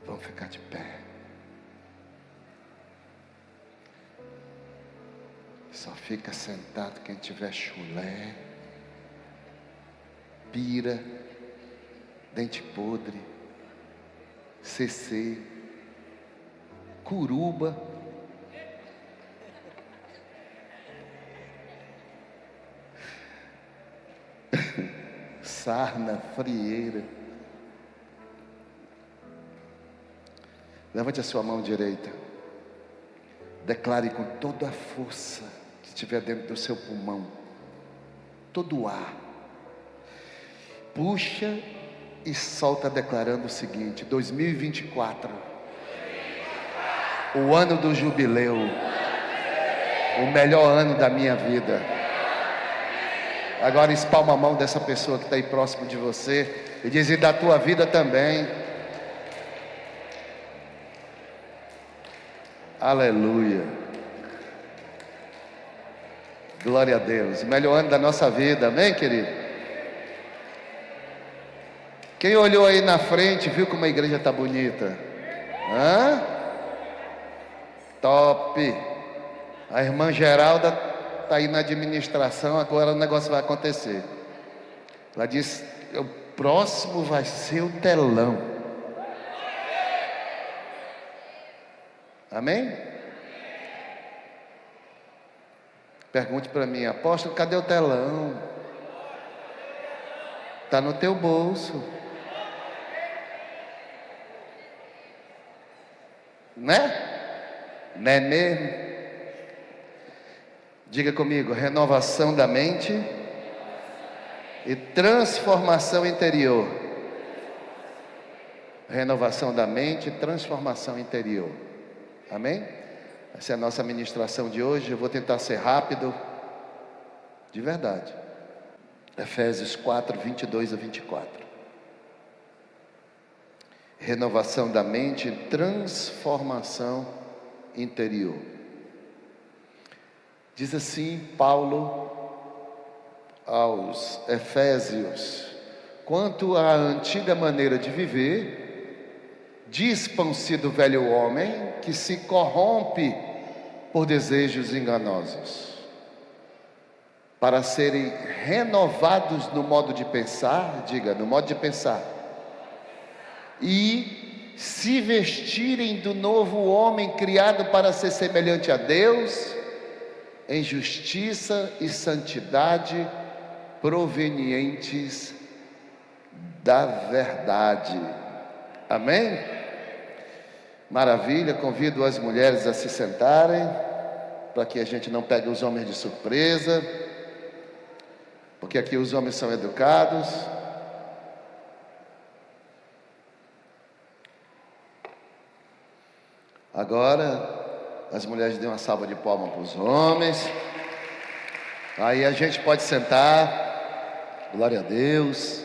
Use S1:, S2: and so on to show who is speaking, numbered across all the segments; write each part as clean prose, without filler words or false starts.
S1: Vamos ficar de pé. Só fica sentado quem tiver chulé, pira, dente podre, CC, curuba, sarna, frieira. Levante a sua mão direita. Declare com toda a força que estiver dentro do seu pulmão, todo o ar. Puxa e solta declarando o seguinte: 2024, o ano do jubileu, o melhor ano da minha vida. Agora espalma a mão dessa pessoa que está aí próximo de você e diz: e da tua vida também. Aleluia. Glória a Deus. Melhor ano da nossa vida, amém, querido? Quem olhou aí na frente, viu como a igreja está bonita? Hã? Top. A irmã Geralda está aí na administração, agora o negócio vai acontecer. Ela disse: o próximo vai ser o telão. Amém? Pergunte para mim: apóstolo, cadê o telão? Está no teu bolso. Né? Não é mesmo? Diga comigo: renovação da mente e transformação interior. Renovação da mente e transformação interior. Amém? Essa é a nossa ministração de hoje. Eu vou tentar ser rápido, de verdade. Efésios 4, 22 a 24. Renovação da mente e transformação interior. Diz assim Paulo aos Efésios: quanto à antiga maneira de viver, dispam-se do velho homem que se corrompe por desejos enganosos, para serem renovados no modo de pensar, diga, no modo de pensar, e se vestirem do novo homem criado para ser semelhante a Deus, em justiça e santidade provenientes da verdade. Amém? Maravilha. Convido as mulheres a se sentarem, para que a gente não pegue os homens de surpresa, porque aqui os homens são educados. Agora as mulheres dêem uma salva de palmas para os homens. Aí a gente pode sentar. Glória a Deus.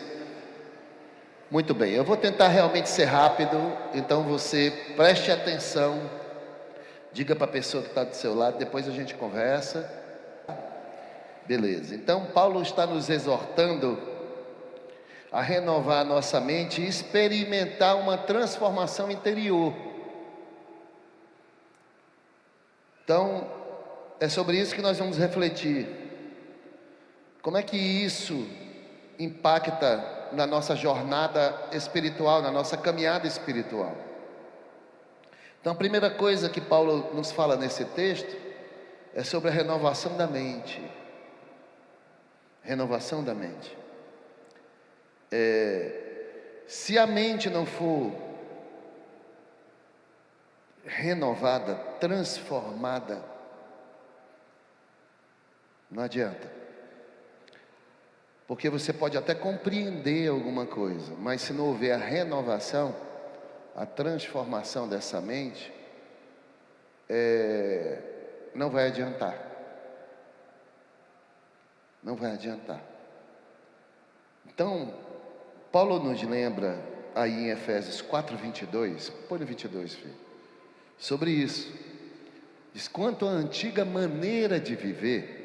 S1: Muito bem, eu vou tentar realmente ser rápido, então você preste atenção. Diga para a pessoa que está do seu lado, depois a gente conversa. Beleza, então Paulo está nos exortando a renovar a nossa mente e experimentar uma transformação interior. Então, é sobre isso que nós vamos refletir. Como é que isso impacta na nossa jornada espiritual, na nossa caminhada espiritual? Então, a primeira coisa que Paulo nos fala nesse texto é sobre a renovação da mente. Renovação da mente. Se a mente não for renovada, transformada, não adianta. Porque você pode até compreender alguma coisa, mas se não houver a renovação, a transformação dessa mente, não vai adiantar. Não vai adiantar. Então, Paulo nos lembra aí em Efésios 4, 22, põe no 22, filho, sobre isso. Diz: quanto à antiga maneira de viver.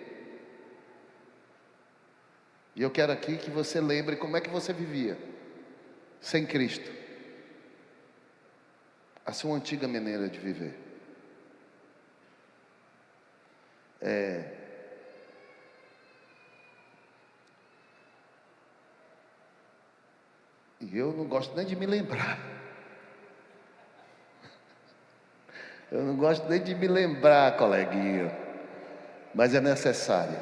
S1: E eu quero aqui que você lembre como é que você vivia sem Cristo. a sua antiga maneira de viver. E eu não gosto nem de me lembrar. Eu não gosto nem de me lembrar, coleguinha. Mas é necessário.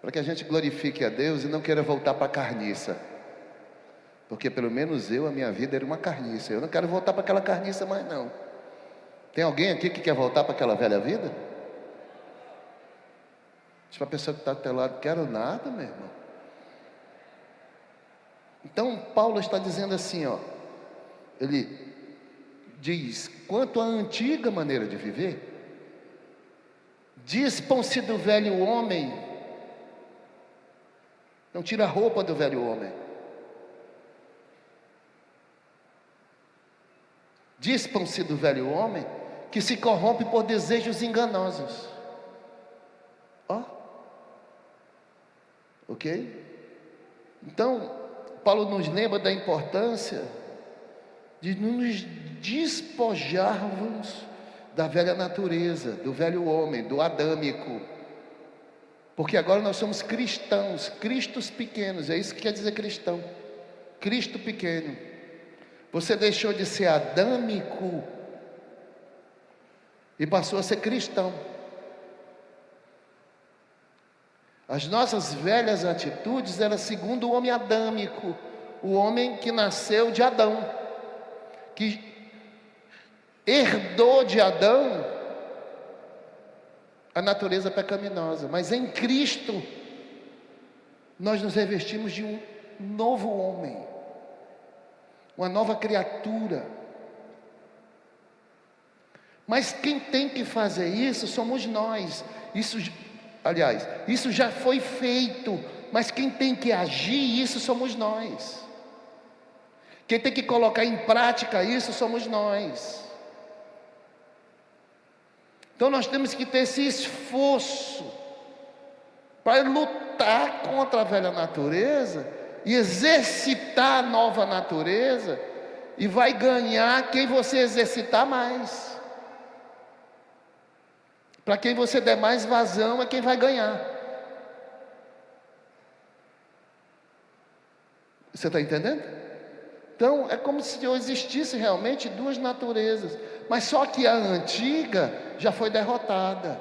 S1: Para que a gente glorifique a Deus e não queira voltar para a carniça. Porque pelo menos a minha vida era uma carniça. Eu não quero voltar para aquela carniça mais não. Tem alguém aqui que quer voltar para aquela velha vida? Diz para a pessoa que está do teu lado, quero nada, meu irmão. Então Paulo está dizendo assim, ó. Ele diz, quanto à antiga maneira de viver, dispam-se do velho homem. Não tira a roupa do velho homem. Dispam-se do velho homem, que se corrompe por desejos enganosos. Ó. Ok? Então, Paulo nos lembra da importância de nos despojarmos da velha natureza, do velho homem, do adâmico. Porque agora nós somos cristãos, cristos pequenos, é isso que quer dizer cristão. Cristo pequeno. Você deixou de ser adâmico e passou a ser cristão. As nossas velhas atitudes eram segundo o homem adâmico, o homem que nasceu de Adão, que herdou de Adão a natureza pecaminosa. Mas em Cristo nós nos revestimos de um novo homem, uma nova criatura. Mas quem tem que fazer isso somos nós. Isso já foi feito, mas quem tem que agir isso somos nós. Quem tem que colocar em prática isso somos nós. Então nós temos que ter esse esforço para lutar contra a velha natureza e exercitar a nova natureza, e vai ganhar quem você exercitar mais. Para quem você der mais vazão é quem vai ganhar. Você está entendendo? Então é como se existisse realmente duas naturezas, mas só que a antiga já foi derrotada.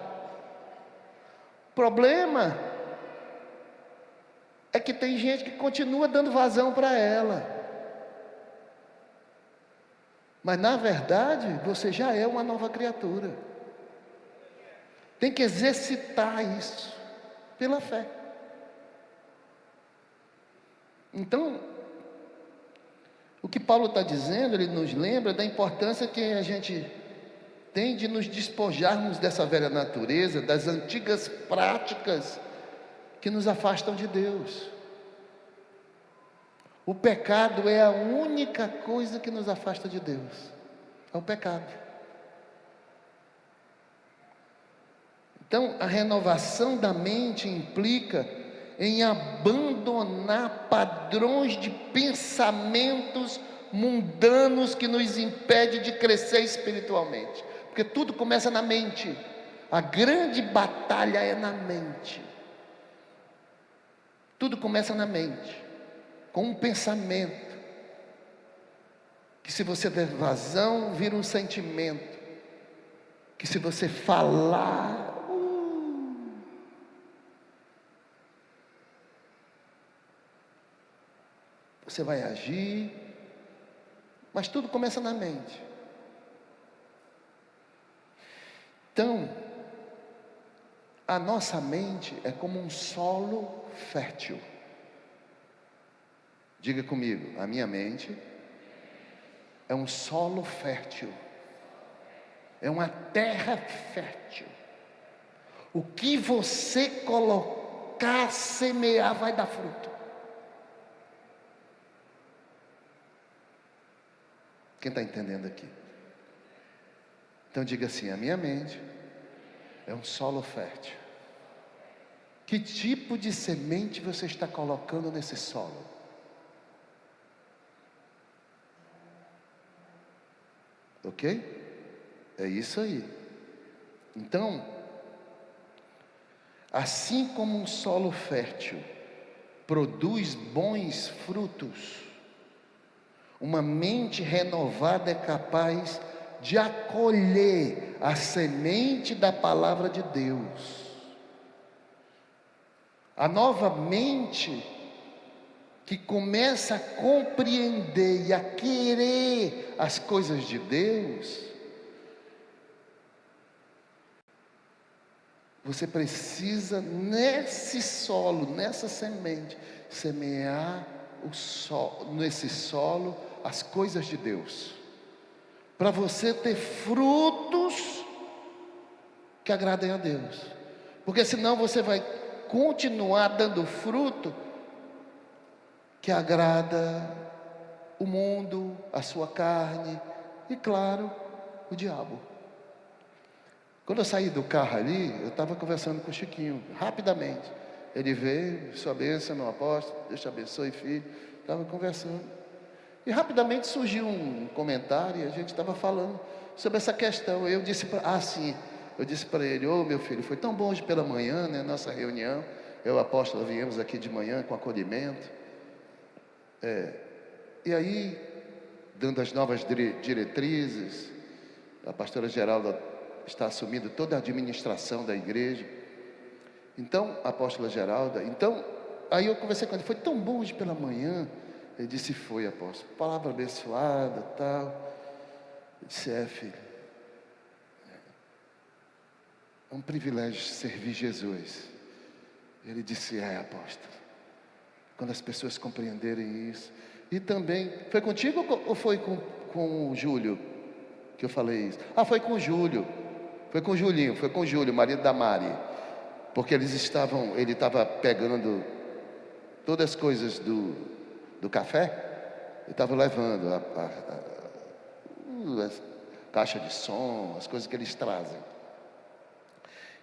S1: O problema é que tem gente que continua dando vazão para ela, mas na verdade você já é uma nova criatura. Tem que exercitar isso pela fé. Então, o que Paulo está dizendo, ele nos lembra da importância que a gente tem de nos despojarmos dessa velha natureza, das antigas práticas que nos afastam de Deus. O pecado é a única coisa que nos afasta de Deus. É o pecado. Então, a renovação da mente implica em abandonar padrões de pensamentos mundanos que nos impedem de crescer espiritualmente. Porque tudo começa na mente. A grande batalha é na mente. Tudo começa na mente, com um pensamento, que se você der vazão, vira um sentimento, que se você falar, você vai agir, mas tudo começa na mente. Então, a nossa mente é como um solo fértil. Diga comigo, a minha mente é um solo fértil, é uma terra fértil. O que você colocar, semear, vai dar fruto. Quem está entendendo aqui? Então diga assim, a minha mente é um solo fértil. Que tipo de semente você está colocando nesse solo? 1 Ok? É isso aí. Então, assim como um solo fértil produz bons frutos, uma mente renovada é capaz de acolher a semente da palavra de Deus. A nova mente que começa a compreender e a querer as coisas de Deus, você precisa nesse solo, nessa semente, semear nesse solo as coisas de Deus, para você ter frutos que agradem a Deus, porque senão você vai continuar dando fruto que agrada o mundo, a sua carne e, claro, o diabo. Quando eu saí do carro ali, eu estava conversando com o Chiquinho, rapidamente. Ele veio, sua bênção, meu apóstolo, Deus te abençoe, filho. Estava conversando. E rapidamente surgiu um comentário e a gente estava falando sobre essa questão. Eu disse para ele, meu filho, foi tão bom hoje pela manhã, né, nossa reunião. Eu e o apóstolo viemos aqui de manhã com acolhimento. E aí, dando as novas diretrizes, a pastora Geralda está assumindo toda a administração da igreja. Então, a apóstola Geralda, aí eu conversei com ele, foi tão bom hoje pela manhã. Ele disse, foi, apóstolo, palavra abençoada, tal. Eu disse, filho, é um privilégio servir Jesus. Ele disse, apóstolo, quando as pessoas compreenderem isso. E também, foi contigo ou foi com o Júlio que eu falei isso? Foi com o Júlio, foi com o Julinho, foi com o Júlio, marido da Mari, porque ele estava pegando todas as coisas do café, ele estava levando a caixa de som, as coisas que eles trazem.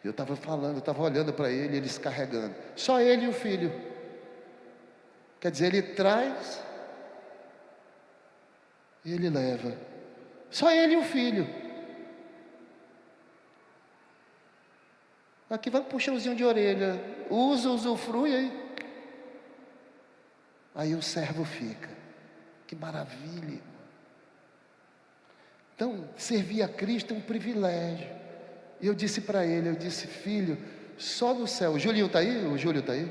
S1: Eu estava olhando para ele, eles carregando, só ele e o filho. Quer dizer, ele traz e ele leva. Só ele e o filho. Aqui vai um puxãozinho de orelha. Usufrui aí. Aí o servo fica. Que maravilha, irmão. Então, servir a Cristo é um privilégio. E eu disse para ele, filho, só no céu. O Julinho está aí? O Júlio está aí?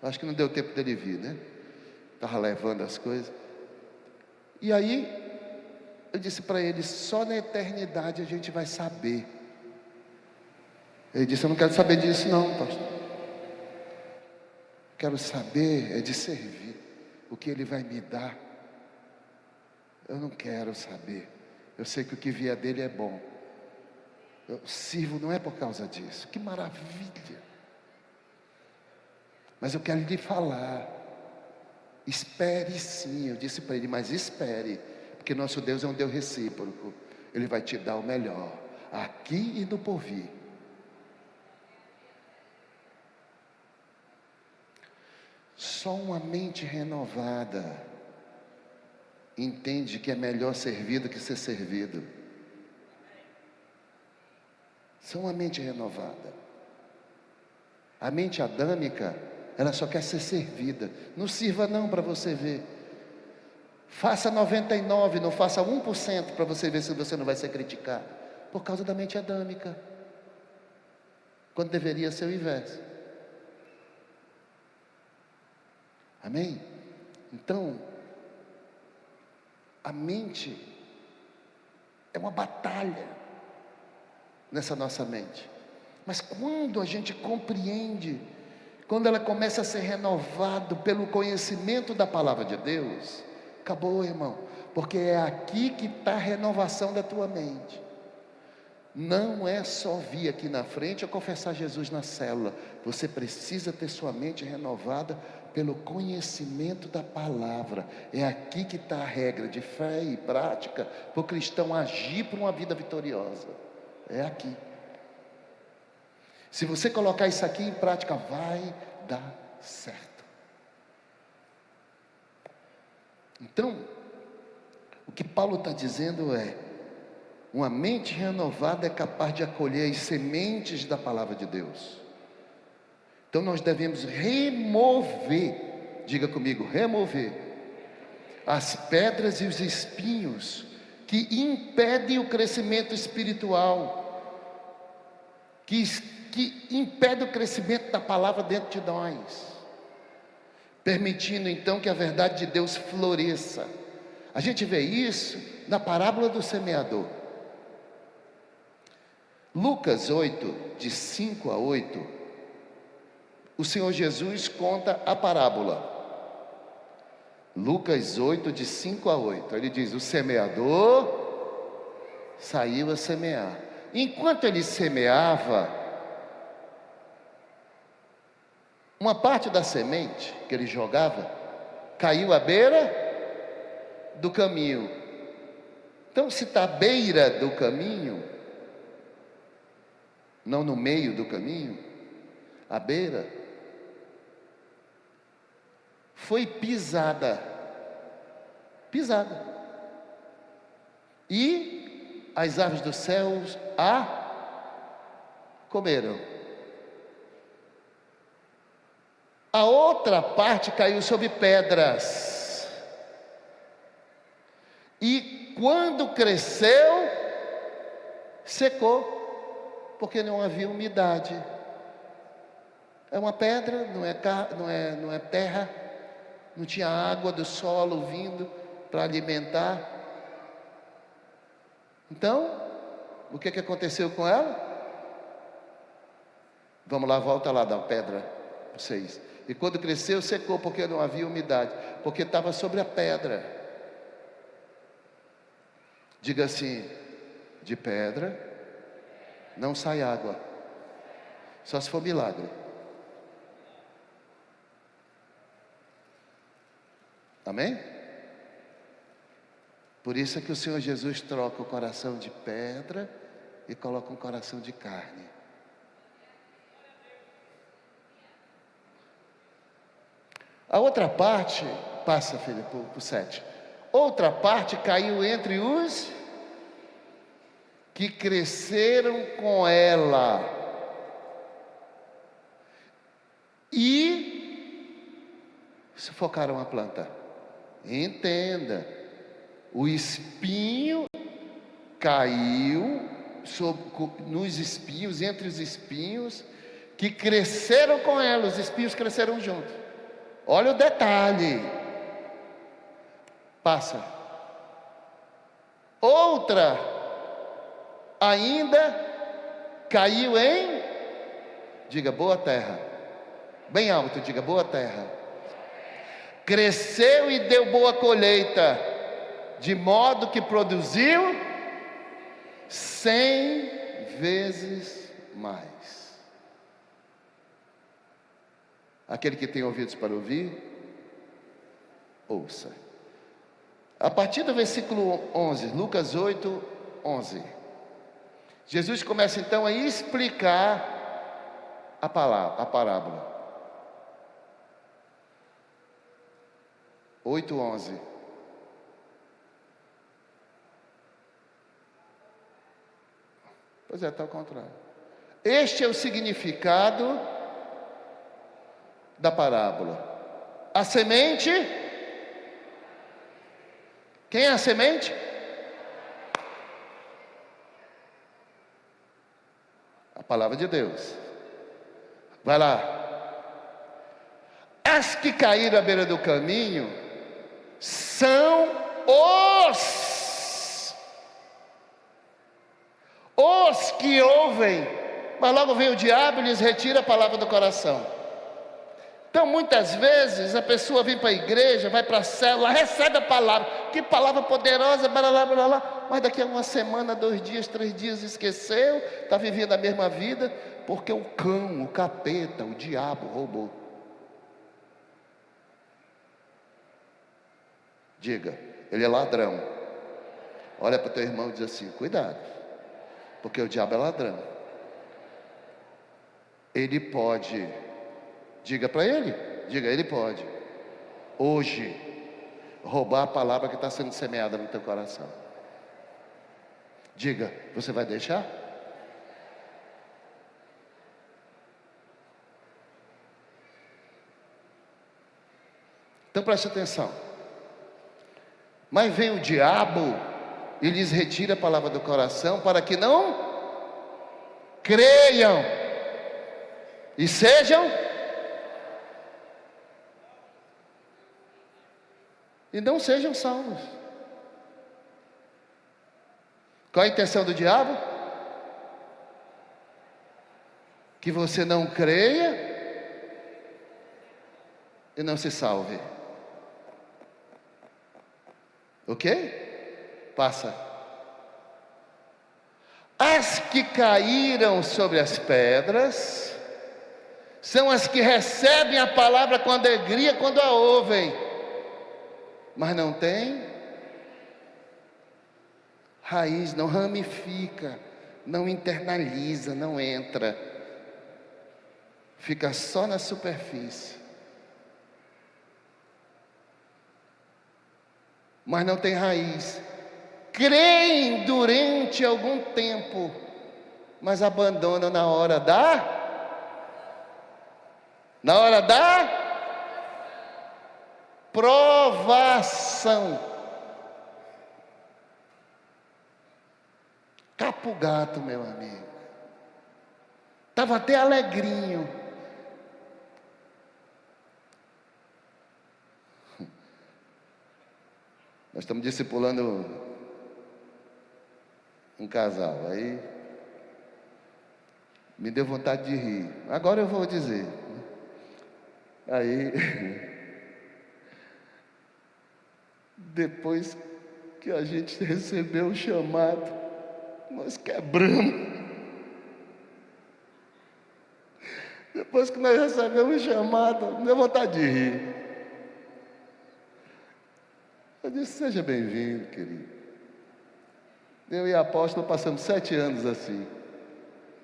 S1: Acho que não deu tempo dele vir, né? Estava levando as coisas. E aí, eu disse para ele, só na eternidade a gente vai saber. Ele disse, eu não quero saber disso não, pastor. Quero saber de servir. O que ele vai me dar. Eu não quero saber. Eu sei que o que vier dele é bom. Eu sirvo não é por causa disso. Que maravilha. Mas eu quero lhe falar. Espere sim. Eu disse para ele, mas espere. Porque nosso Deus é um Deus recíproco. Ele vai te dar o melhor. Aqui e no porvir. Só uma mente renovada entende que é melhor servir do que ser servido. Só uma mente renovada. A mente adâmica, ela só quer ser servida. Não sirva não para você ver. Faça 99, não faça 1% para você ver se você não vai ser criticado. Por causa da mente adâmica. Quando deveria ser o inverso. Amém? Então, a mente é uma batalha nessa nossa mente. Mas quando a gente compreende, quando ela começa a ser renovada pelo conhecimento da palavra de Deus, acabou, irmão, porque é aqui que está a renovação da tua mente. Não é só vir aqui na frente ou confessar Jesus na célula. Você precisa ter sua mente renovada pelo conhecimento da palavra. É aqui que está a regra de fé e prática para o cristão agir por uma vida vitoriosa. É aqui. Se você colocar isso aqui em prática, vai dar certo. Então, o que Paulo está dizendo é: uma mente renovada é capaz de acolher as sementes da palavra de Deus. Então nós devemos remover, diga comigo, remover as pedras e os espinhos que impedem o crescimento espiritual, que impedem o crescimento da palavra dentro de nós, permitindo então que a verdade de Deus floresça. A gente vê isso na parábola do semeador. Lucas 8, de 5 a 8, o Senhor Jesus conta a parábola. Lucas 8, de 5 a 8, ele diz: o semeador saiu a semear. Enquanto ele semeava, uma parte da semente que ele jogava caiu à beira do caminho. Então, se está à beira do caminho, não no meio do caminho, à beira, foi pisada, e as aves dos céus a comeram. A outra parte caiu sobre pedras, e quando cresceu, secou, porque não havia umidade. É uma pedra, não é terra, não tinha água do solo vindo para alimentar. Então, o que aconteceu com ela? Vamos lá, volta lá da pedra, vocês. E quando cresceu, secou, porque não havia umidade, porque estava sobre a pedra. Diga assim: de pedra não sai água, só se for milagre. Amém? Por isso é que o Senhor Jesus troca o coração de pedra e coloca um coração de carne. A outra parte, passa, filho, para o 7. Outra parte caiu entre os que cresceram com ela e sufocaram a planta. Entenda, o espinho caiu nos espinhos, entre os espinhos que cresceram com ela, os espinhos cresceram junto. Olha o detalhe. Passa. Outra ainda caiu em, diga, boa terra. Bem alto, diga, boa terra. Cresceu e deu boa colheita, de modo que produziu 100 vezes mais. Aquele que tem ouvidos para ouvir, ouça. A partir do versículo 11, Lucas 8, 11, Jesus começa então a explicar a parábola. 8, 11. Pois é, está ao contrário. Este é o significado da parábola. A semente. Quem é a semente? A palavra de Deus. Vai lá. As que caíram à beira do caminho são os que ouvem, mas logo vem o diabo e lhes retira a palavra do coração. Então muitas vezes a pessoa vem para a igreja, vai para a célula, recebe a palavra, que palavra poderosa, blá, blá, blá, blá, mas daqui a uma semana, 2 dias, 3 dias esqueceu, está vivendo a mesma vida, porque o cão, o capeta, o diabo roubou. Diga, ele é ladrão. Olha para o teu irmão e diz assim: cuidado, porque o diabo é ladrão. Ele pode, diga para ele, diga, ele pode hoje roubar a palavra que está sendo semeada no teu coração. Diga, você vai deixar? Então preste atenção. Mas vem o diabo e lhes retira a palavra do coração para que não creiam e sejam e não sejam salvos. Qual a intenção do diabo? Que você não creia e não se salve. Ok? Passa. As que caíram sobre as pedras são as que recebem a palavra com alegria quando a ouvem, mas não tem raiz, não ramifica, não internaliza, não entra, fica só na superfície, mas não tem raiz. Creem durante algum tempo, mas abandonam na hora da provação. Capo gato, meu amigo. Estava até alegrinho. Nós estamos discipulando um casal. Aí me deu vontade de rir. Agora eu vou dizer. Aí, depois que a gente recebeu o chamado, nós quebramos. Depois que nós recebemos o chamado, me deu vontade de rir. Eu disse, seja bem-vindo, querido. Eu e a apóstola passamos 7 anos assim.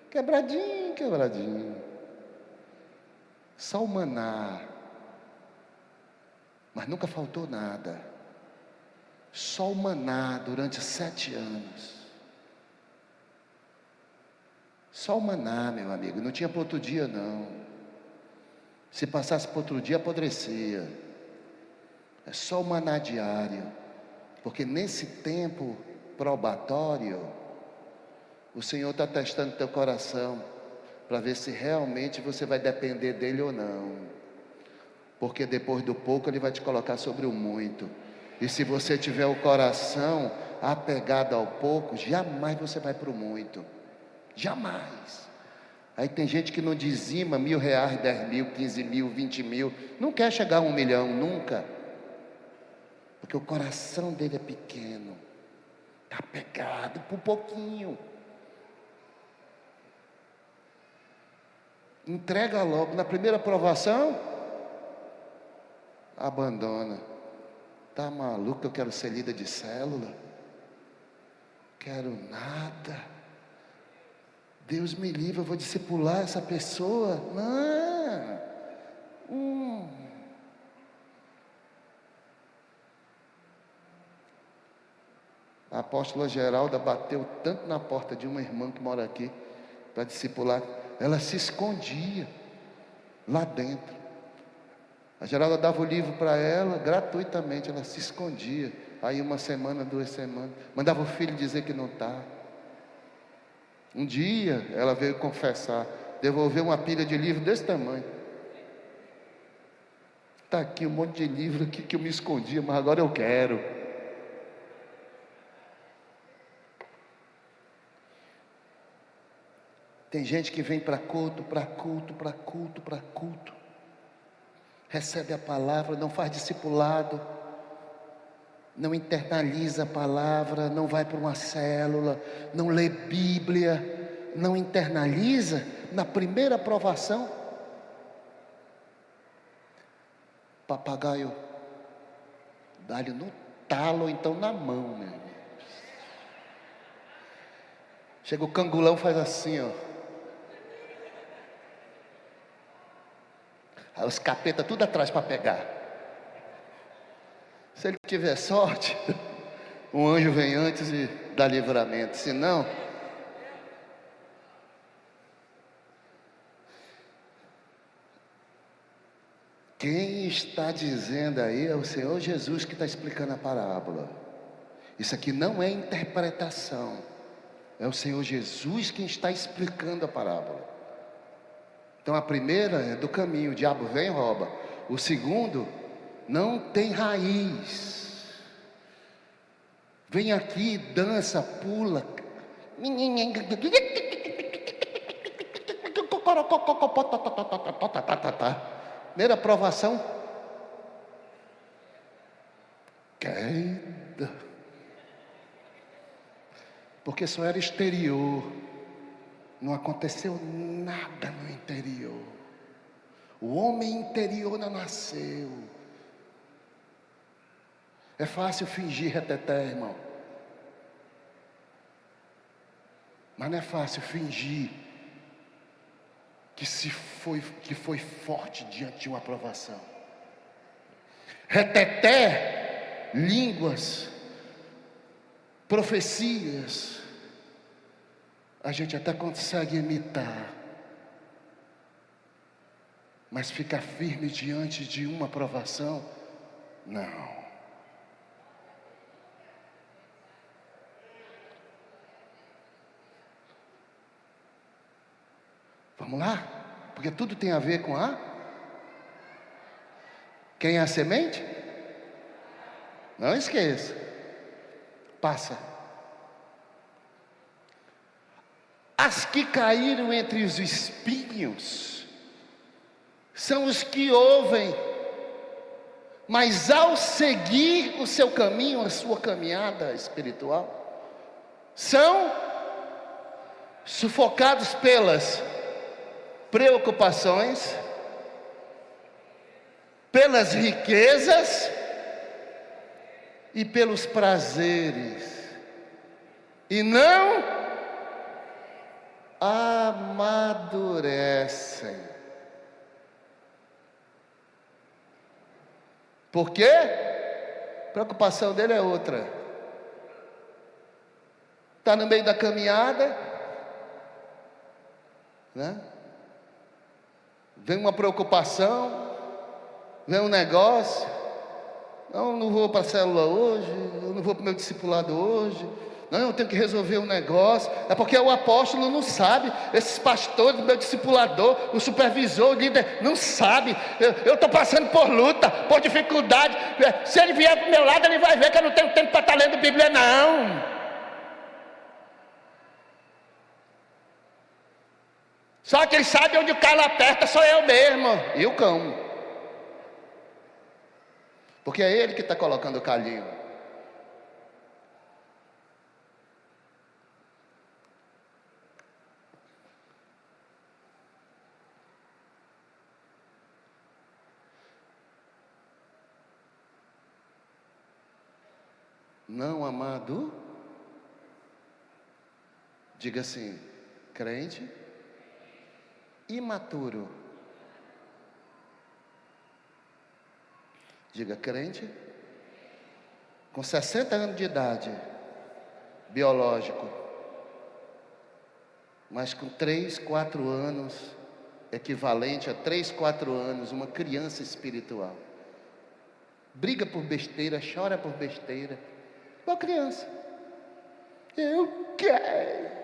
S1: Quebradinho. Só o maná. Mas nunca faltou nada. Só o maná durante 7 anos. Só o maná, meu amigo. Não tinha para outro dia, não. Se passasse para outro dia, apodrecia. É só o maná diário. Porque nesse tempo probatório, o Senhor está testando teu coração para ver se realmente você vai depender dele ou não. Porque depois do pouco ele vai te colocar sobre o muito. E se você tiver o coração apegado ao pouco, jamais você vai para o muito. Jamais. Aí tem gente que não dizima R$1.000, 10.000, 15.000, 20.000. Não quer chegar a 1 milhão, nunca. Porque o coração dele é pequeno. Está apegado por pouquinho. Entrega logo. Na primeira provação, abandona. Tá maluco? Eu quero ser líder de célula? Quero nada. Deus me livre, eu vou discipular essa pessoa? Não. A apóstola Geralda bateu tanto na porta de uma irmã que mora aqui para discipular. Ela se escondia lá dentro. A Geralda dava o livro para ela gratuitamente, ela se escondia. Aí 1 semana, 2 semanas, mandava o filho dizer que não está. Um dia ela veio confessar, devolveu uma pilha de livro desse tamanho. Está aqui um monte de livro aqui que eu me escondia, mas agora eu quero. Tem gente que vem para culto, recebe a palavra, não faz discipulado, não internaliza a palavra, não vai para uma célula, não lê Bíblia, não internaliza. Na primeira provação, papagaio, dá-lhe no talo ou então na mão, meu irmão. Chega o cangulão, faz assim, ó. Aí os capeta tudo atrás para pegar. Se ele tiver sorte, um anjo vem antes e dá livramento. Se não, quem está dizendo aí é o Senhor Jesus que está explicando a parábola. Isso aqui não é interpretação. É o Senhor Jesus quem está explicando a parábola. Então a primeira é do caminho, o diabo vem e rouba. O segundo, não tem raiz. Vem aqui, dança, pula. Primeira aprovação, queda. Porque só era exterior. Não aconteceu nada no interior. O homem interior não nasceu. É fácil fingir reteté, irmão. Mas não é fácil fingir que foi forte diante de uma aprovação. Reteté, línguas, profecias, a gente até consegue imitar, mas ficar firme diante de uma aprovação, não. Vamos lá? Porque tudo tem a ver com a... Quem é a semente? Não esqueça. Passa. As que caíram entre os espinhos são os que ouvem, mas ao seguir o seu caminho, a sua caminhada espiritual, são sufocados pelas preocupações, pelas riquezas e pelos prazeres, e não amadurecem. Por quê? A preocupação dele é outra. Está no meio da caminhada, né? Vem uma preocupação, vem um negócio. Não vou para a célula hoje, eu não vou para o meu discipulado hoje. Não, eu tenho que resolver um negócio. É porque o apóstolo não sabe. Esses pastores, meu discipulador, o supervisor, o líder, não sabe. Eu estou passando por luta, por dificuldade. Se ele vier para o meu lado, ele vai ver que eu não tenho tempo para estar lendo Bíblia, não. Só quem sabe onde o calo aperta sou eu mesmo. E o cão. Porque é ele que está colocando o calinho. Não amado. Diga assim, crente imaturo. Diga, crente com 60 anos de idade, biológico, mas com 3, 4 anos, equivalente a 3, 4 anos, uma criança espiritual. Briga por besteira, chora por besteira, igual criança. Eu quero,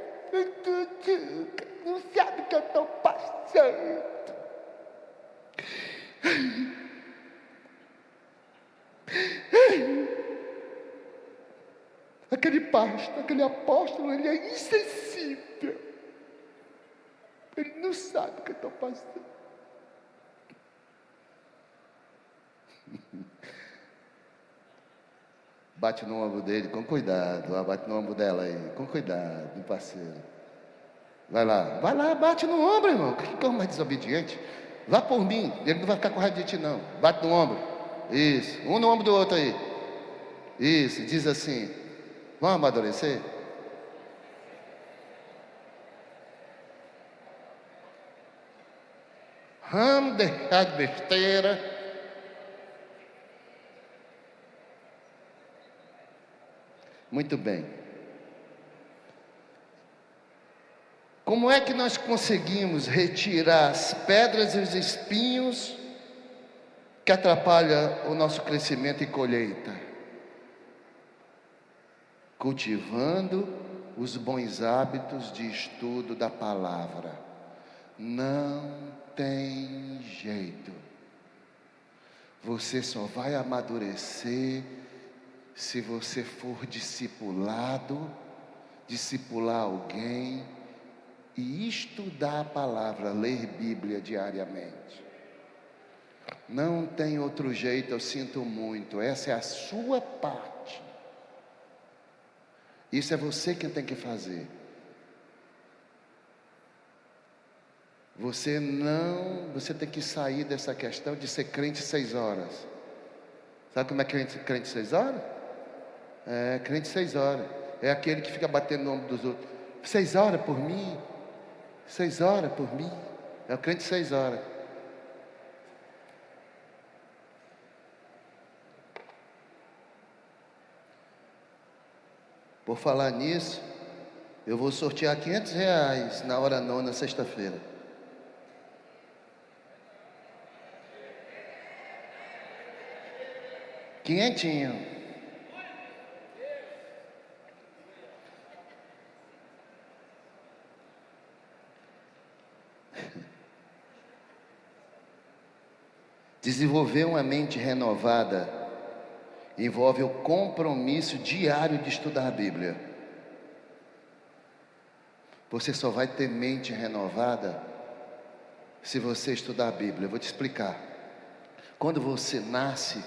S1: não sabe o que eu estou passando. Aquele pastor, aquele apóstolo, ele é insensível. Ele não sabe o que eu estou passando. Bate no ombro dele, com cuidado. Bate no ombro dela aí, com cuidado, meu parceiro. Vai lá, bate no ombro, irmão. Que coisa mais desobediente. Vá por mim, ele não vai ficar com raiva de ti, não. Bate no ombro. Isso, um no ombro do outro aí. Isso, diz assim: vamos amadurecer? Vamos deixar de besteira. Muito bem. Como é que nós conseguimos retirar as pedras e os espinhos que atrapalham o nosso crescimento e colheita? Cultivando os bons hábitos de estudo da palavra. Não tem jeito. Você só vai amadurecer se você for discipulado, discipular alguém e estudar a palavra, ler Bíblia diariamente. Não tem outro jeito, eu sinto muito. Essa é a sua parte. Isso é você quem tem que fazer. Você tem que sair dessa questão de ser crente 6 horas. Sabe como é crente 6 horas? Crente 6 horas. É aquele que fica batendo no ombro dos outros. 6 horas por mim. 6 horas por mim. É o crente 6 horas. Por falar nisso, eu vou sortear R$500 na hora nona, sexta-feira. Quinhentinho. Desenvolver uma mente renovada envolve o compromisso diário de estudar a Bíblia. Você só vai ter mente renovada se você estudar a Bíblia. Eu vou te explicar. Quando você nasce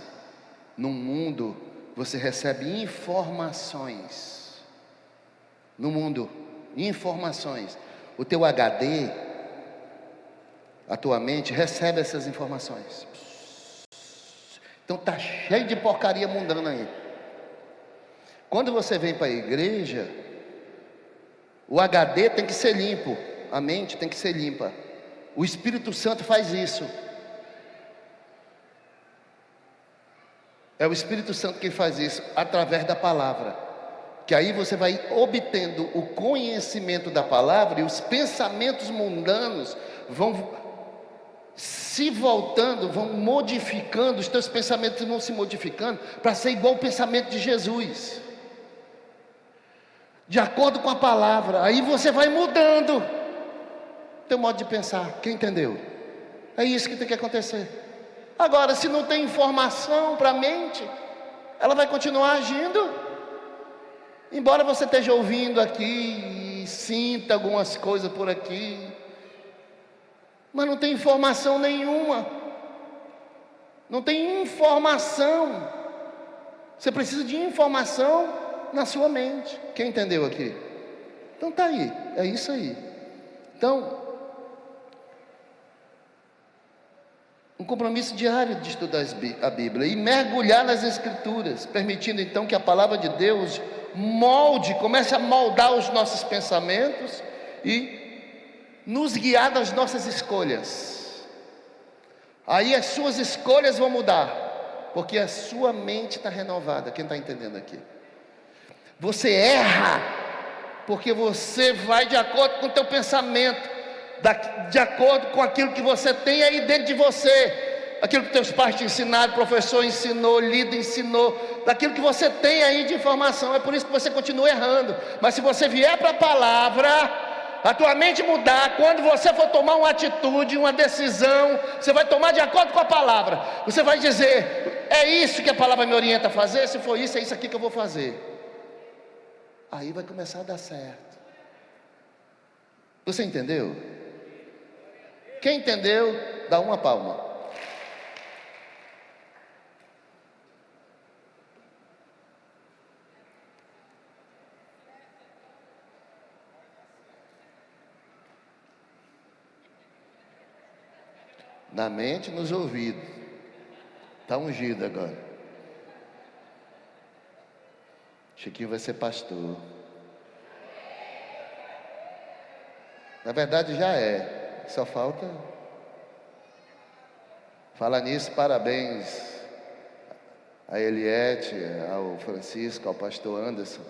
S1: num mundo, você recebe informações. No mundo, informações. O teu HD, a tua mente, recebe essas informações. Então está cheio de porcaria mundana aí. Quando você vem para a igreja, o HD tem que ser limpo, a mente tem que ser limpa. O Espírito Santo faz isso. É o Espírito Santo que faz isso, através da palavra. Que aí você vai obtendo o conhecimento da palavra e os pensamentos mundanos vão se voltando, vão modificando, os teus pensamentos vão se modificando para ser igual ao pensamento de Jesus, de acordo com a palavra. Aí você vai mudando teu modo de pensar. Quem entendeu? É isso que tem que acontecer. Agora, se não tem informação para a mente, ela vai continuar agindo, embora você esteja ouvindo aqui e sinta algumas coisas por aqui, mas não tem informação nenhuma. Não tem informação. Você precisa de informação na sua mente. Quem entendeu aqui? Então tá aí, é isso aí. Então, um compromisso diário de estudar a Bíblia e mergulhar nas Escrituras, permitindo então que a palavra de Deus comece a moldar os nossos pensamentos e nos guiar nas nossas escolhas. Aí as suas escolhas vão mudar, porque a sua mente está renovada. Quem está entendendo aqui? Você erra, porque você vai de acordo com o teu pensamento, de acordo com aquilo que você tem aí dentro de você, aquilo que teus pais te ensinaram, professor ensinou, líder ensinou, daquilo que você tem aí de informação. É por isso que você continua errando. Mas se você vier para a palavra, a tua mente mudar, quando você for tomar uma atitude, uma decisão, você vai tomar de acordo com a palavra. Você vai dizer: é isso que a palavra me orienta a fazer. Se for isso, é isso aqui que eu vou fazer. Aí vai começar a dar certo. Você entendeu? Quem entendeu, dá uma palma. Na mente, nos ouvidos. Está ungido agora. Chiquinho vai ser pastor. Na verdade já é. Só falta. Fala nisso, parabéns a Eliette, ao Francisco, ao pastor Anderson.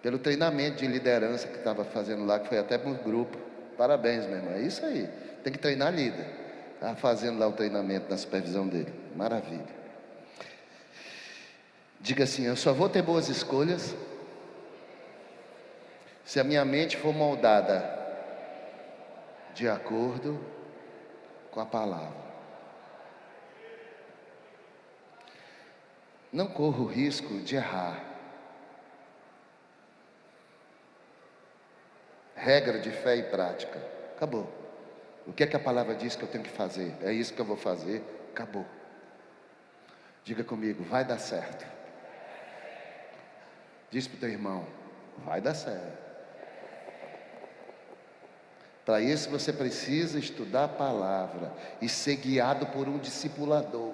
S1: pelo treinamento de liderança que estava fazendo lá, que foi até para um grupo. Parabéns, meu irmão, é isso aí. Tem que treinar líder. Estava fazendo lá o treinamento na supervisão dele. Maravilha. Diga assim: eu só vou ter boas escolhas se a minha mente for moldada de acordo com a palavra. Não corro o risco de errar. Regra de fé e prática. Acabou. O que é que a palavra diz que eu tenho que fazer? É isso que eu vou fazer. Acabou. Diga comigo: vai dar certo. Diz para o teu irmão: vai dar certo. Para isso você precisa estudar a palavra e ser guiado por um discipulador.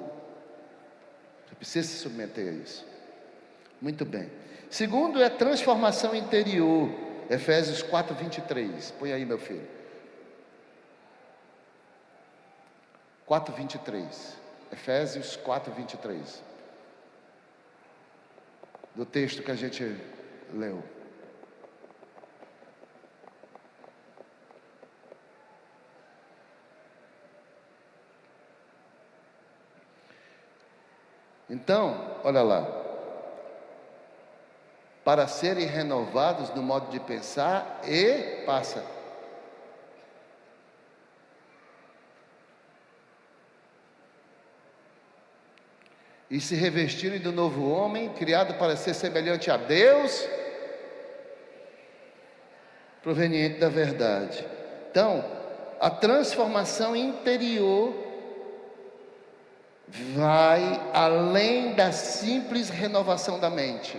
S1: Você precisa se submeter a isso. Muito bem. Segundo é transformação interior. Efésios 4:23. Põe aí, meu filho. 4:23. Efésios 4:23. Do texto que a gente leu. Então, olha lá. Para serem renovados no modo de pensar e passa. E se revestirem do novo homem, criado para ser semelhante a Deus, proveniente da verdade. Então, a transformação interior vai além da simples renovação da mente.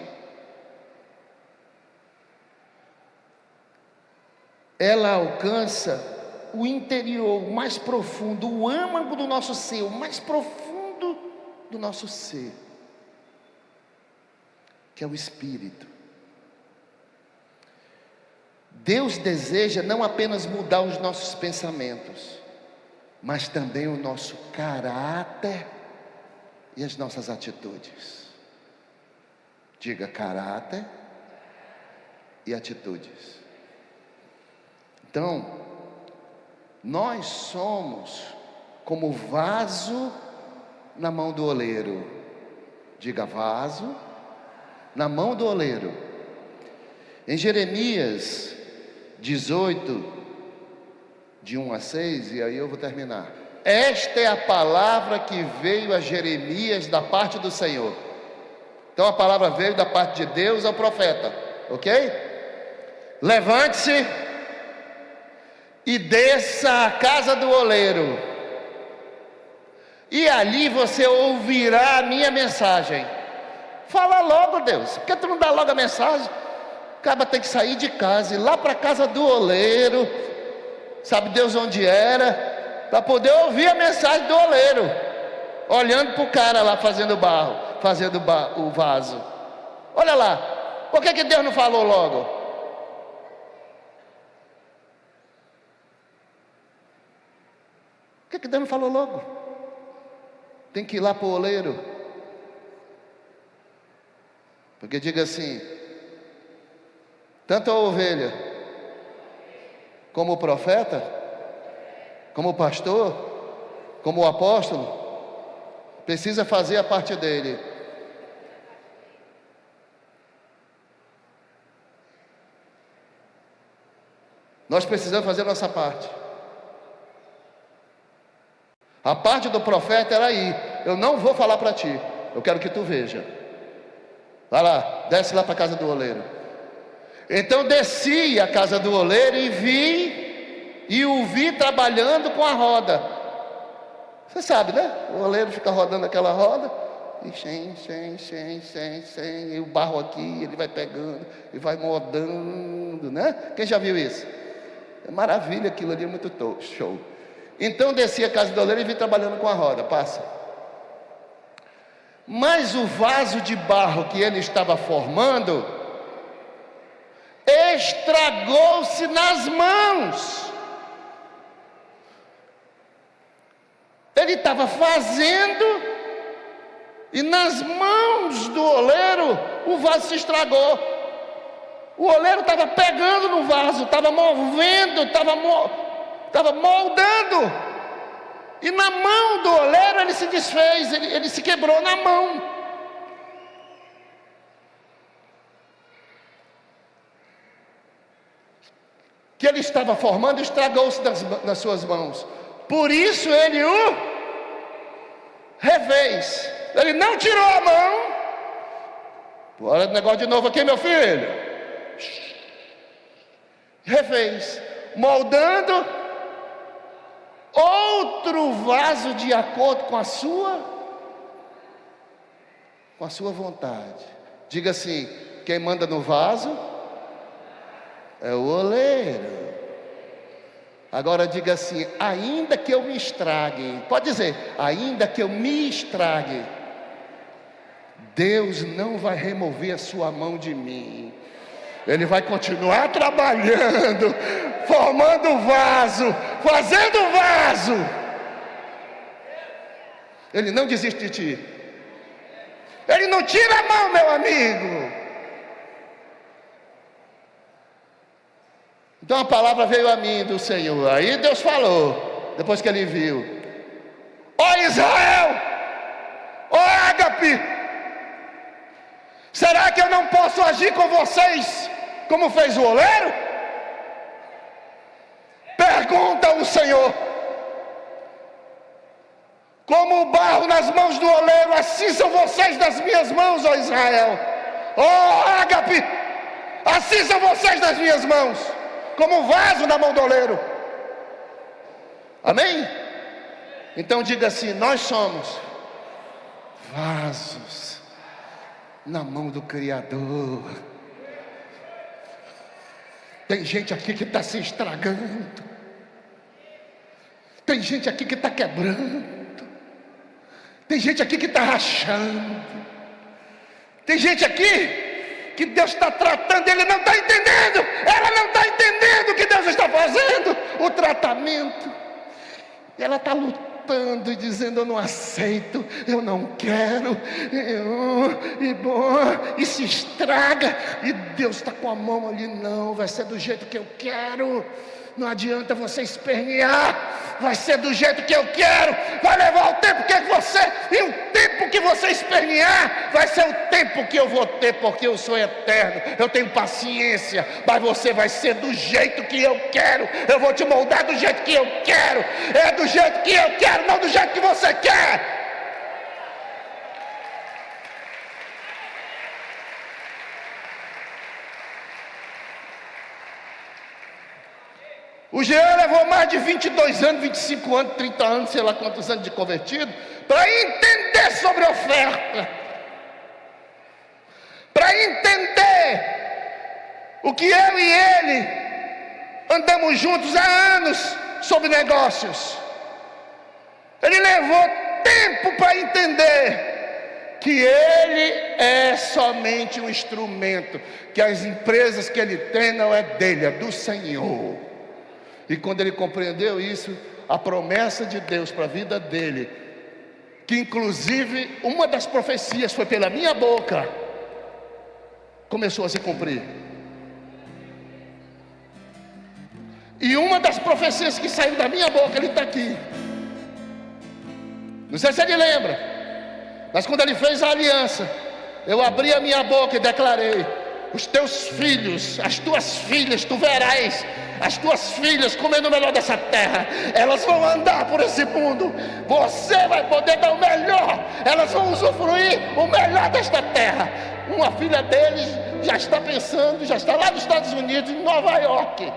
S1: Ela alcança o interior, o mais profundo, o âmago do nosso ser, o mais profundo do nosso ser, que é o Espírito. Deus deseja não apenas mudar os nossos pensamentos, mas também o nosso caráter e as nossas atitudes. Diga: caráter e atitudes. Então, nós somos como vaso na mão do oleiro. Diga: vaso na mão do oleiro. Em Jeremias 18, de 1 a 6, e aí eu vou terminar. Esta é a palavra que veio a Jeremias da parte do Senhor. Então a palavra veio da parte de Deus ao profeta, ok? Levante-se e desça à casa do oleiro, e ali você ouvirá a minha mensagem. Fala logo, Deus, por que tu não dá logo a mensagem? Acaba tem que sair de casa, ir lá para a casa do oleiro, sabe Deus onde era, para poder ouvir a mensagem do oleiro, olhando para o cara lá fazendo barro, fazendo o vaso. Olha lá, por que Deus não falou logo? Por que Deus não falou logo? Tem que ir lá para o oleiro. Porque diga assim: tanto a ovelha, como o profeta, como o pastor, como o apóstolo, precisa fazer a parte dele. Nós precisamos fazer a nossa parte. A parte do profeta era aí: eu não vou falar para ti, eu quero que tu veja. Vai lá, desce lá para a casa do oleiro. Então desci à casa do oleiro e o vi trabalhando com a roda. Você sabe, né? O oleiro fica rodando aquela roda, e e o barro aqui, ele vai pegando e vai moldando, né? Quem já viu isso? É maravilha, aquilo ali é muito show. Então desci a casa do oleiro e vi trabalhando com a roda. Passa. Mas o vaso de barro que ele estava formando estragou-se nas mãos. Ele estava fazendo, e nas mãos do oleiro o vaso se estragou. O oleiro estava pegando no vaso, estava movendo, estava moldando. E na mão do oleiro ele se desfez, ele se quebrou na mão. Que ele estava formando estragou-se nas suas mãos. Por isso ele o refez. Ele não tirou a mão. Bora de negócio de novo aqui, meu filho. Refez, moldando outro vaso de acordo com a sua vontade. Diga assim: quem manda no vaso é o oleiro. Agora diga assim: ainda que eu me estrague. Pode dizer: ainda que eu me estrague, Deus não vai remover a sua mão de mim. Ele vai continuar trabalhando, formando vaso, fazendo vaso. Ele não desiste de ti. Ele não tira a mão, meu amigo. Então a palavra veio a mim do Senhor. Aí Deus falou, depois que ele viu: ó Israel, ó Ágape, será que eu não posso agir com vocês como fez o oleiro? Pergunta o Senhor. Como o barro nas mãos do oleiro, assim são vocês das minhas mãos, ó Israel. Ó Ágape, assim são vocês das minhas mãos, como vaso na mão do oleiro. Amém? Então diga assim: nós somos vasos na mão do Criador. Tem gente aqui que está se estragando. Tem gente aqui que está quebrando. Tem gente aqui que está rachando. Tem gente aqui que Deus está tratando, ele não está entendendo. Ela não está entendendo o que Deus está fazendo, o tratamento. Ela está lutando e dizendo: eu não aceito, eu não quero, e se estraga. E Deus está com a mão ali: não, vai ser do jeito que eu quero. Não adianta você espernear, vai ser do jeito que eu quero. Vai levar o tempo que você, e o tempo que você espernear vai ser o tempo que eu vou ter, porque eu sou eterno, eu tenho paciência. Mas você vai ser do jeito que eu quero. Eu vou te moldar do jeito que eu quero. É do jeito que eu quero, não do jeito que você quer. O Jean levou mais de 22 anos, 25 anos, 30 anos, sei lá quantos anos de convertido, para entender sobre oferta, para entender o que eu e ele andamos juntos há anos sobre negócios. Ele levou tempo para entender que ele é somente um instrumento, que as empresas que ele tem não é dele, é do Senhor. E quando ele compreendeu isso, a promessa de Deus para a vida dele, que inclusive uma das profecias foi pela minha boca, começou a se cumprir. E uma das profecias que saiu da minha boca, ele está aqui. Não sei se ele lembra, mas quando ele fez a aliança, eu abri a minha boca e declarei: os teus filhos, as tuas filhas, tu verás as tuas filhas comendo o melhor dessa terra. Elas vão andar por esse mundo, você vai poder dar o melhor, elas vão usufruir o melhor desta terra. Uma filha deles já está pensando, já está lá nos Estados Unidos, em Nova York.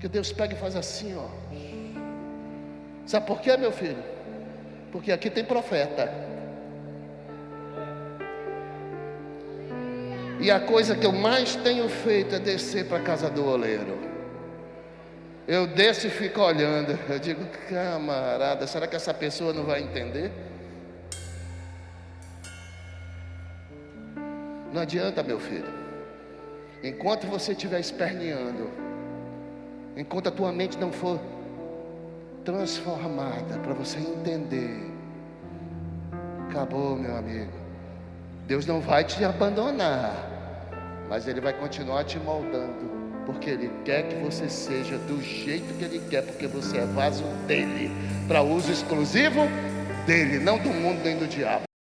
S1: Que Deus pega e faz assim, ó. Sabe por quê, meu filho? Porque aqui tem profeta. E a coisa que eu mais tenho feito é descer para a casa do oleiro. Eu desço e fico olhando. Eu digo: camarada, será que essa pessoa não vai entender? Não adianta, meu filho. Enquanto você estiver esperneando, enquanto a tua mente não for transformada para você entender, acabou, meu amigo. Deus não vai te abandonar, mas Ele vai continuar te moldando, porque Ele quer que você seja do jeito que Ele quer, porque você é vaso dEle, para uso exclusivo dEle, não do mundo nem do diabo.